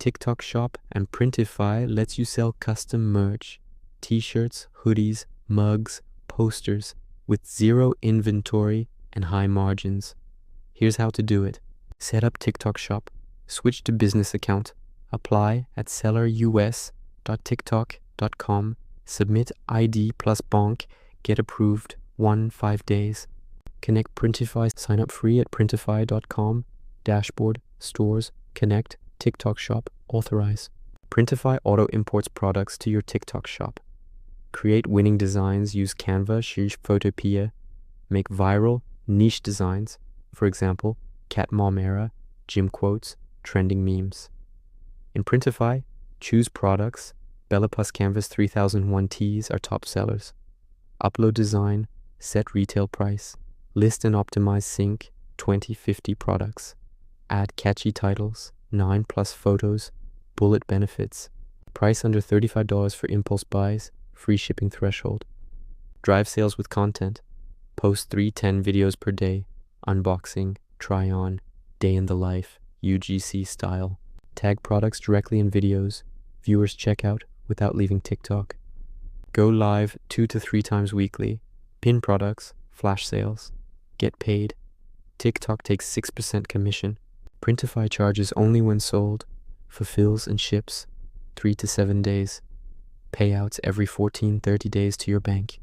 TikTok Shop and Printify lets you sell custom merch, t-shirts, hoodies, mugs, posters, with zero inventory and high margins. Here's how to do it. Set up TikTok Shop, switch to business account, apply at sellerus.tiktok.com, submit ID plus bonk, get approved, 5 days. Connect Printify, sign up free at printify.com, dashboard, stores, connect, TikTok Shop, authorize. Printify auto imports products to your TikTok Shop. Create winning designs, use Canva, Photopea, make viral, niche designs, for example, cat mom era, gym quotes, trending memes. In Printify, choose products. Bella Plus Canvas 3001 tees are top sellers. Upload design, set retail price, list and optimize sync 2050 products. Add catchy titles, 9+ photos, bullet benefits. Price under $35 for impulse buys, free shipping threshold. Drive sales with content. Post 3-10 videos per day. Unboxing, try on, day in the life, UGC style. Tag products directly in videos. Viewers check out without leaving TikTok. Go live 2 to 3 times weekly. Pin products, flash sales. Get paid. TikTok takes 6% commission. Printify charges only when sold. Fulfills and ships 3 to 7 days. Payouts every 14-30 days to your bank.